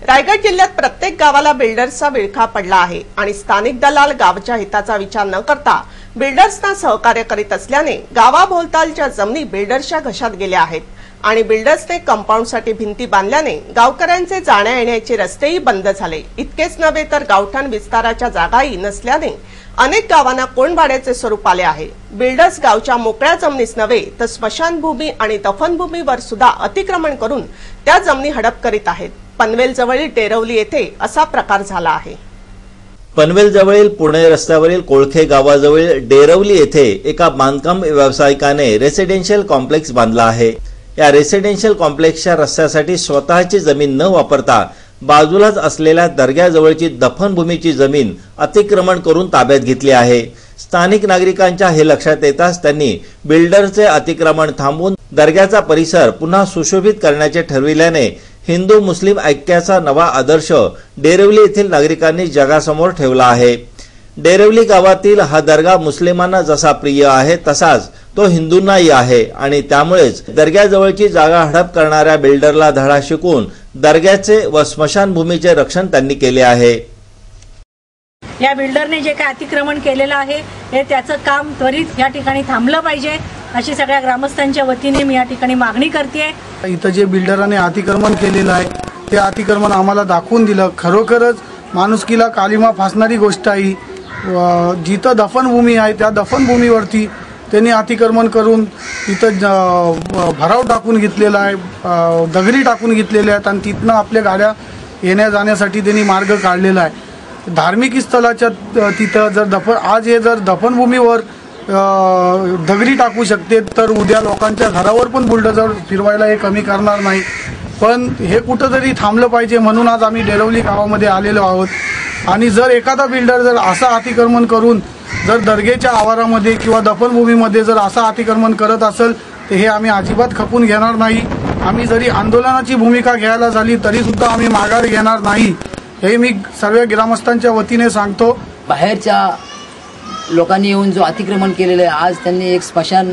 रायगड जिल्ह्यात प्रत्येक गावाला बिल्डर्सचा विळखा पडला आहे आणि स्थानिक दलाल गावच्या हिताचा विचार न करता बिल्डर्सना सहकार्य करीत असल्याने गावाभोवतालच्या जमिनी बिल्डर्सच्या घशात गेल्या आहेत आणि बिल्डर्सने कंपाऊंडसाठी भिंती बांधल्याने गावकऱ्यांचे जाण्या येण्याचे रस्तेही बंद झाले। इतकेच नव्हे तर गावठाण विस्ताराच्या जागाही नसल्याने अनेक गावांना कोंडवाड्याचे स्वरूप आले आहे। बिल्डर्स गावच्या मोकळ्या जमिनीस नव्हे तर स्मशानभूमी आणि दफनभूमीवर सुद्धा अतिक्रमण करून त्या जमिनी हडप करीत आहेत। पनवेल जवळील डेरवली येथे असा प्रकार झाला आहे। पनवेल जवळील पुणे रस्त्यावरील कोळखे गावाजवळील डेरवली येथे एका बांधकाम व्यावसायिकाने रेसिडेन्शियल कॉम्प्लेक्स बांधला आहे। या रेसिडेन्शियल कॉम्प्लेक्सच्या रस्त्यासाठी स्वतःची जमीन न वापरता बाजूलाच असलेल्या दर्ग्याजवळची दफनभूमीची जमीन अतिक्रमण करून ताब्यात घेतली आहे। स्थानिक नागरिकांच्या हे लक्षात येताच त्यांनी बिल्डरचे अतिक्रमण थांबवून दर्ग्याचा परिसर पुन्हा सुशोभित करण्याचे ठरविल्याने हिंदू मुस्लिम ऐक्याचा नवा आदर्श डेरवली येथील नागरिकांनी जगासमोर ठेवला आहे। डेरवली गावातील हा दर्गा मुस्लिमांना जसा प्रिय आहे तसाच तो हिंदूंनाही आहे आणि त्यामुळेच दर्ग्याजवळची जागा हडप करणाऱ्या बिल्डरला धडा शिकवून दर्ग्याचे व स्मशानभूमीचे रक्षण त्यांनी केले आहे। या बिल्डरने जे काय अतिक्रमण केलेलं आहे हे त्याचं काम त्वरित या ठिकाणी थांबलं पाहिजे अशी सगळ्या ग्रामस्थांच्या वतीने मी या ठिकाणी मागणी करते। इथं जे बिल्डराने अतिक्रमण केलेलं आहे ते अतिक्रमण आम्हाला दाखवून दिलं। खरोखरच माणुसकीला कालिमा फासणारी गोष्ट आहे। जिथं दफनभूमी आहे त्या दफनभूमीवरती त्यांनी अतिक्रमण करून तिथं भराव टाकून घेतलेला आहे, दगडी टाकून घेतलेले आहेत आणि तिथनं आपल्या गाड्या येण्या जाण्यासाठी त्यांनी मार्ग काढलेला आहे। धार्मिक स्थळाच्या तिथं जर आज हे जर दफनभूमीवर दगडी टाकू शकते तर उद्या लोकांच्या घरावर पण बुलडोझर फिरवायला हे कमी करणार नाही। पण हे कुठंतरी थांबलं पाहिजे म्हणून आज आम्ही डेरवली गावामध्ये आलेलो आहोत। आणि जर एखादा बिल्डर जर असं अतिक्रमण करून जर दर्गेच्या आवारामध्ये किंवा दफनभूमीमध्ये जर असं अतिक्रमण करत असेल तर हे आम्ही अजिबात खपून घेणार नाही। आम्ही जरी आंदोलनाची भूमिका घ्यायला झाली तरी सुद्धा आम्ही माघार घेणार नाही हे मी सर्व ग्रामस्थांच्या वतीने सांगतो। बाहेरच्या लोकांनी येऊन जो अतिक्रमण केलेलं आहे, आज त्यांनी एक स्मशान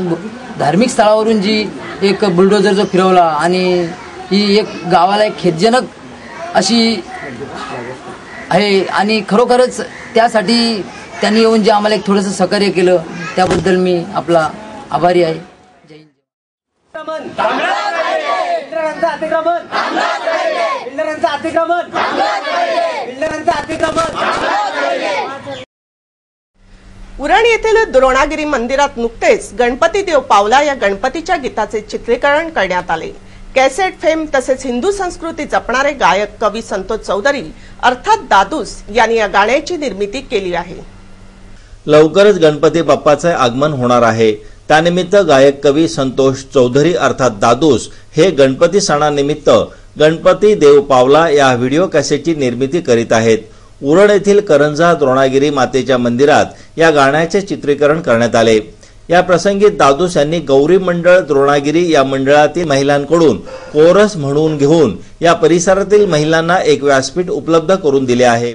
धार्मिक स्थळावरून जी एक बुलडोझर जो फिरवला आणि ही एक गावाला एक खेदजनक अशी आहे आणि खरोखरच त्यासाठी त्यांनी येऊन जे आम्हाला एक थोडंसं सहकार्य केलं त्याबद्दल मी आपला आभारी आहे। जय हिंद। उरण येथील द्रोणागिरी मंदिरात नुकतेच गणपती देव पावला या गणपतीच्या गीताचे चित्रीकरण करण्यात आले। कॅसेट फेम तसेच हिंदू संस्कृती जपणारे गायक कवी संतोष चौधरी अर्थात दादूस यांनी या गाण्याची निर्मिती केली आहे। लवकरच गणपती बाप्पाचे आगमन होणार आहे। त्यानिमित्त गायक कवी संतोष चौधरी अर्थात दादूस हे गणपती सणानिमित्त गणपती देव पावला या व्हिडिओ कॅसेटची निर्मिती करीत आहेत। उरण येथील करंजा द्रोणागिरी मातेच्या मंदिरात या गाण्याचे चित्रीकरण करण्यात आले। या प्रसंगी दादूस यांनी गौरी मंडळ द्रोणागिरी या मंडळातील महिलांकडून कोरस म्हणून घेऊन या परिसरातील महिलांना एक व्यासपीठ उपलब्ध करून दिले आहे।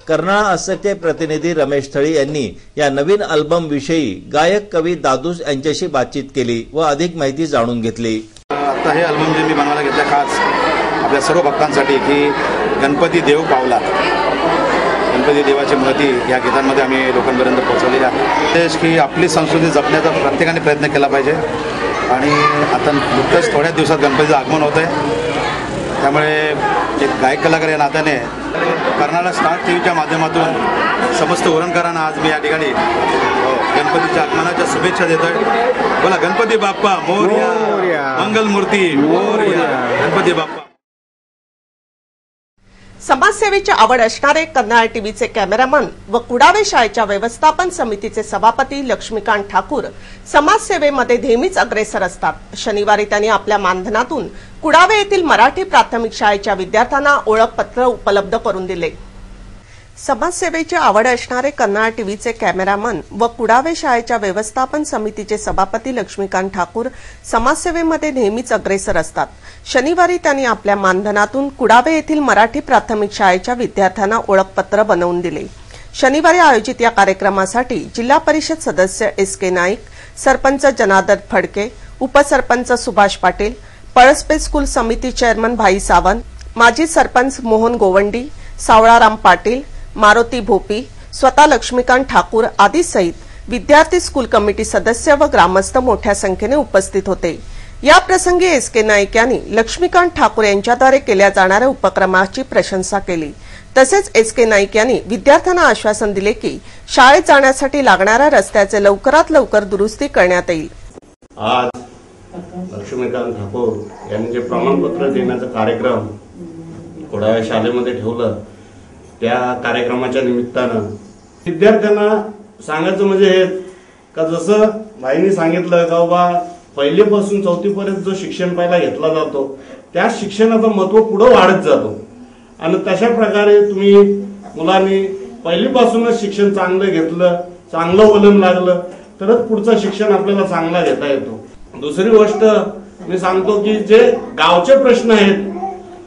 कर्नाळा असचे प्रतिनिधी रमेश थळी यांनी या नवीन अल्बम विषयी गायक कवी दादूस यांच्याशी बातचीत केली व अधिक माहिती जाणून घेतली। आता हे अल्बम जे मी बनवायला घेतलं खास आपल्या सर्व भक्तांसाठी की गणपती देव पावला, गणपती देवाची महती या गीतांमध्ये आम्ही लोकांपर्यंत पोहोचवलेली आहे। तेच की आपली संस्कृती जपण्याचा प्रत्येकाने प्रयत्न केला पाहिजे आणि आता नुकतंच थोड्याच दिवसात गणपतीचं आगमन होत आहे, त्यामुळे एक गायक कलाकार या नात्याने कर्नाळा स्टार टीव्हीच्या माध्यमातून समस्त उरणकरांना आज मी या ठिकाणी गणपतीच्या आगमनाच्या शुभेच्छा देतोय। बोला गणपती बाप्पा मोरया, मंगलमूर्ती मोरया, गणपती बाप्पा। समाजसेवेची आवड असणारे कन्नड टीव्हीचे कॅमेरामन व कुडावे शाळेच्या व्यवस्थापन समितीचे सभापती लक्ष्मीकांत ठाकूर समाजसेवेमध्ये नेहमीच अग्रेसर असतात। शनिवारी त्यांनी आपल्या मानधनातून कुडावे येथील मराठी प्राथमिक शाळेच्या विद्यार्थ्यांना ओळखपत्र उपलब्ध करून दिले। समाजसेवेची आवड असणारे कन्नड टीव्हीचे कॅमेरामन व कुडावे शाळेच्या व्यवस्थापन समितीचे सभापती लक्ष्मीकांत ठाकूर समाजसेवेमध्ये नेहमीच अग्रेसर असतात। शनिवारी त्यांनी आपल्या मानधनातून कुडावे येथील मराठी प्राथमिक शाळेच्या विद्यार्थ्यांना ओळखपत्र बनवून दिले। शनिवारी आयोजित या कार्यक्रमासाठी जिल्हा परिषद सदस्य SK नाईक, सरपंच जनार्दन फडके, उपसरपंच सुभाष पाटील, पळसपे स्कूल समिती चेअरमन भाई सावंत, माजी सरपंच मोहन गोवंडी, सावळाराम पाटील, मारुती भोपी, स्वतः लक्ष्मीकांत ठाकूर आदी सहित विद्यार्थी स्कूल कमिटी सदस्य व ग्रामस्थ मोठ्या संख्येने उपस्थित होते। या प्रसंगी SK नाईक यांनी लक्ष्मीकांत ठाकूर यांच्याद्वारे केल्या जाणाऱ्या उपक्रमाची प्रशंसा केली। तसेच SK नाईक यांनी विद्यार्थ्यांना आश्वासन दिले की शाळेत जाण्यासाठी लागणाऱ्या रस्त्याचे लवकरात लवकर दुरुस्ती करण्यात येईल। आज लक्ष्मीकांत ठाकूर यांनी जे प्रमाणपत्र देण्याचा कार्यक्रम कुडावे शाळेमध्ये ठेवलं, त्या कार्यक्रमाच्या निमित्तानं विद्यार्थ्यांना सांगायचं म्हणजे हे का जसं भाईंनी सांगितलं का बाबा पहिलीपासून चौथीपर्यंत जो शिक्षण पहिला घेतला जातो त्या शिक्षणाचं महत्त्व पुढे वाढत जातो आणि तशा प्रकारे तुम्ही मुलांनी पहिलीपासूनच शिक्षण चांगलं घेतलं, चांगलं वलन लागलं तरच पुढचं शिक्षण आपल्याला चांगला घेता येतो। दुसरी गोष्ट मी सांगतो की जे गावचे प्रश्न आहेत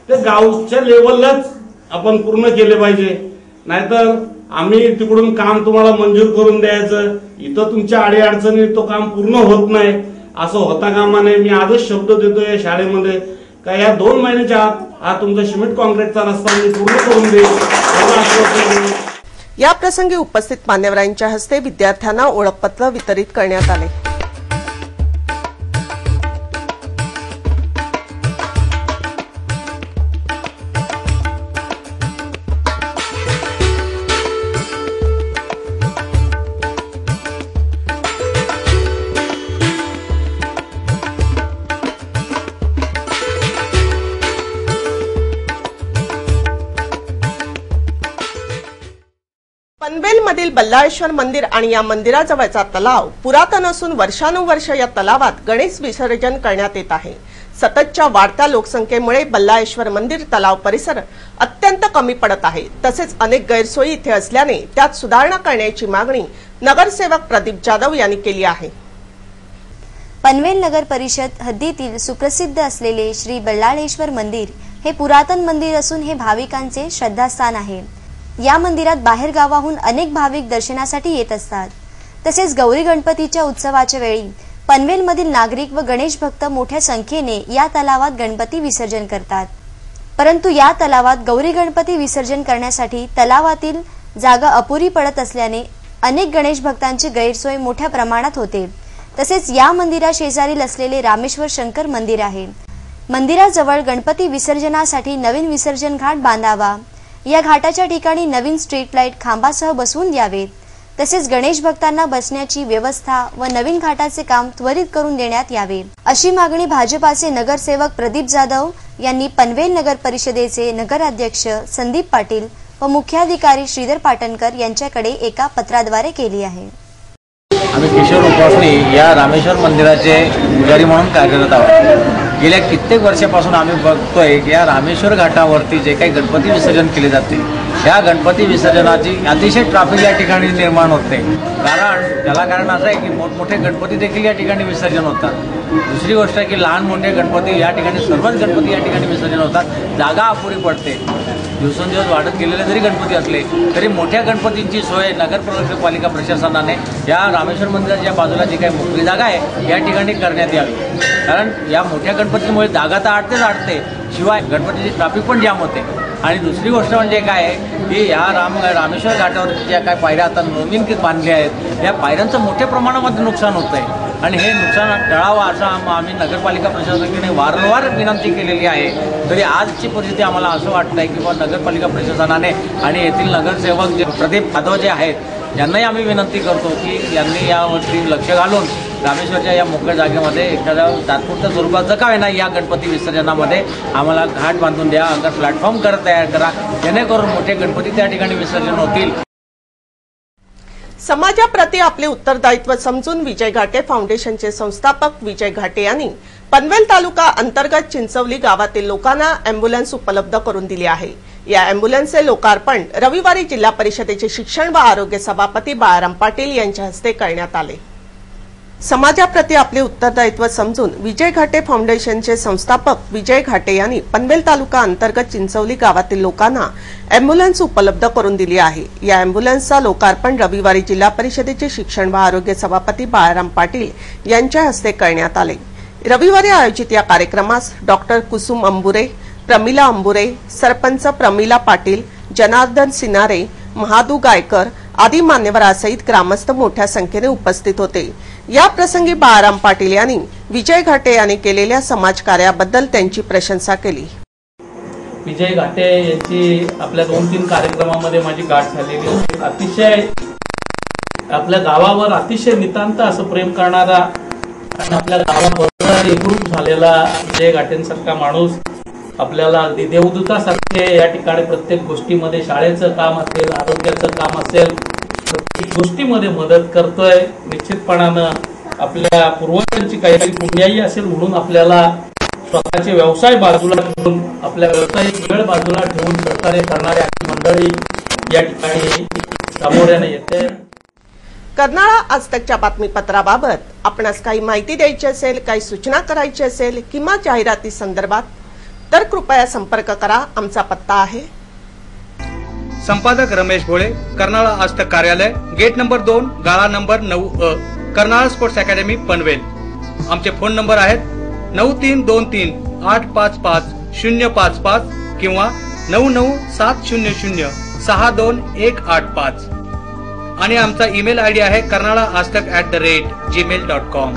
ते गावच्या लेवललाच आपण पूर्ण केले पाहिजे, नाहीतर आम्ही तिकडून काम तुम्हाला मंजूर करून द्यायचं, इथं तुमच्या अडीअडचणी तो काम पूर्ण होत नाही असं होता कामा नये। मी आजच शब्द देतो या शाळेमध्ये का या 2 महिन्याच्या आत हा तुमचा सिमेंट कॉन्क्रीटचा रस्ता मी पूर्ण करून देईन। या प्रसंगी उपस्थित मान्यवरांच्या हस्ते विद्यार्थ्यांना ओळखपत्र वितरित करण्यात आले। पनवेलमधील बल्लाळेश्वर मंदिर आणि या मंदिराजवळचा तलाव पुरातन असून वर्षानुवर्ष या तलावात गणेश विसर्जन करण्यात येत आहे। सततच्या वाढत्या लोकसंख्येमुळे बल्लाळेश्वर मंदिर तलाव परिसर अत्यंत कमी पडत आहे। तसेच अनेक गैरसोयी इथे असल्याने त्यात सुधारणा करण्याची मागणी नगरसेवक प्रदीप जाधव यांनी केली आहे। पनवेल नगर परिषद हद्दीतील सुप्रसिद्ध असलेले श्री बल्लाळेश्वर मंदिर हे पुरातन मंदिर असून हे भाविकांचे श्रद्धास्थान आहे। या मंदिरात बाहेर गावाहून अनेक भाविक दर्शनासाठी येत असतात। तसेच गौरी गणपतीच्या उत्सवाच्या वेळी पनवेलमधील नागरिक व गणेश भक्त मोठ्या संख्येने या तलावात गणपती विसर्जन करतात। परंतु या तलावात गौरी गणपती विसर्जन करण्यासाठी तलावातील जागा अपुरी पडत असल्याने अनेक गणेश भक्तांची गैरसोय मोठ्या प्रमाणात होते। तसेच या मंदिरा शेजारील असलेले रामेश्वर शंकर मंदिर आहे। मंदिराजवळ गणपती विसर्जनासाठी नवीन विसर्जन घाट बांधावा, या घाटाच्या ठिकाणी नवीन स्ट्रीट लाईट खांबासह बसवून द्यावेत। तसेच गणेश भक्तांना बसण्याची व्यवस्था व नवीन घाटाचे काम त्वरित करून देण्यात यावे, अशी मागणी भाजपाचे नगरसेवक प्रदीप जाधव यांनी पनवेल नगर परिषदेचे नगराध्यक्ष संदीप पाटील व मुख्याधिकारी श्रीधर पाटणकर यांच्याकडे एका पत्राद्वारे केली आहे। आम्ही किशोर उपासनी या रामेश्वर मंदिराचे पुजारी म्हणून कार्यरत आहोत। गेल्या कित्येक वर्षापासून आम्ही बघतोय की या रामेश्वर घाटावरती जे काही गणपती विसर्जन केले जाते या गणपती विसर्जनाची अतिशय ट्रॅफिक या ठिकाणी निर्माण होते। त्याला कारण असं आहे की मोठमोठे गणपती देखील या ठिकाणी विसर्जन होतात। दुसरी गोष्ट आहे की लहान मोठे गणपती या ठिकाणी सर्वच गणपती या ठिकाणी विसर्जन होतात, जागा अपुरी पडते। दिवसेंदिवस वाढत गेलेले जरी गणपती असले तरी मोठ्या गणपतींची सोय नगरपालिका प्रशासनाने या रामेश्वर मंदिराच्या बाजूला जी काही मोकळी जागा आहे या ठिकाणी करण्यात यावी। कारण या मोठ्या गणपतीमुळे जागा तर आटते, शिवाय गणपतीची ट्रॅफिक पण जाम होते। आणि दुसरी गोष्ट म्हणजे काय आहे की या रामेश्वर घाटावरती ज्या काय पायऱ्या आता नवीन बांधल्या आहेत या पायऱ्यांचं मोठ्या प्रमाणामध्ये नुकसान होत आहे आणि हे नुकसान टाळावं असं आम्ही नगरपालिका प्रशासनाने वारंवार विनंती केलेली आहे। तरी आजची परिस्थिती आम्हाला असं वाटतं आहे की नगरपालिका प्रशासनाने आणि येथील नगरसेवक जे प्रदीप जाधव जे आहेत यांनाही आम्ही विनंती करतो की यांनी यावरती लक्ष घालून रामेश्वरच्या या मोकळ्या जागेमध्ये एखाद्या तात्पुरत्या स्वरूपाचं काय ना या गणपती विसर्जनामध्ये आम्हाला घाट बांधून द्या, अगर प्लॅटफॉर्म तयार करा, जेणेकरून मोठे गणपती त्या ठिकाणी विसर्जन होतील. समाजाप्रती आपले उत्तरदायित्व समजून विजय घाटे फाउंडेशनचे संस्थापक विजय घाटे यांनी पनवेल तालुका अंतर्गत चिंचवली गावातील लोकांना अँब्युलन्स उपलब्ध करून दिली आहे. या अँब्युलन्सचे लोकार्पण रविवारी जिल्हा परिषदेचे शिक्षण व आरोग्य सभापती बाळाराम पाटील यांच्या हस्ते करण्यात आले. समाजाप्रती आपले उत्तरदायित्व समजून विजय घाटे फाउंडेशनचे संस्थापक विजय घाटे यांनी पनवेल तालुका अंतर्गत चिंचवली गावातील लोकांना अँब्युलन्स उपलब्ध करून दिली आहे. या अँब्युलन्सचा लोकार्पण रविवारी जिल्हा परिषदेचे शिक्षण व आरोग्य सभापती बाळाराम पाटील यांच्या हस्ते करण्यात आले. रविवारी आयोजित या कार्यक्रमास डॉक्टर कुसुम अंबुरे, प्रमिला अंबुरे, सरपंच प्रमिला पाटील, जनार्दन सिनारे, महादू गायकर आदी मान्यवरांसहित ग्रामस्थ मोठ्या संख्येने उपस्थित होते. या प्रसंगी बाळाराम पाटील यांनी विजय घाटे यांनी केलेल्या समाजकार्याबद्दल त्यांची प्रशंसा केली. विजय घाटे यांची आपल्या 2-3 कार्यक्रमामध्ये माझी गाठ झालेली होती. अतिशय आपल्या गावावर अतिशय नितांत असं प्रेम करणारा आणि आपल्या गावाबरोबर एकरूप झालेला विजय घाटेंसारखा माणूस आपल्याला अगदी देवदूतासारखे या ठिकाणी प्रत्येक गोष्टीमध्ये, शाळेचं काम असेल, आरोग्याचं काम असेल, प्रत्येक गोष्टीमध्ये मदत करतोय. निश्चितपणानं आपल्या पूर्वजांची काहीतरी पुण्याई असेल म्हणून आपल्याला स्वतःचे व्यवसाय बाजूला ठेवून, आपल्या व्यवसायिक वेळ बाजूला ठेवून सहकार्य करणाऱ्या मंडळी या ठिकाणी सामोऱ्याने येते. कर्नाळा आजतकच्या बातमीपत्राबाबत आपणास काही माहिती द्यायची असेल, काही सूचना करायची असेल किंवा जाहिराती संदर्भात तर कृपया संपर्क करा. आमचा पत्ता आहे संपादक रमेश भोळे, कर्नाळा आजतक कार्यालय, गेट नंबर 2, गाळा number 9A, Karnala sports academy Panvel. आमचे फोन नंबर आहेत 9323855055 किंवा 9970062185 आणि आमचा ईमेल आयडी आहे karnalaaztak@gmail.com.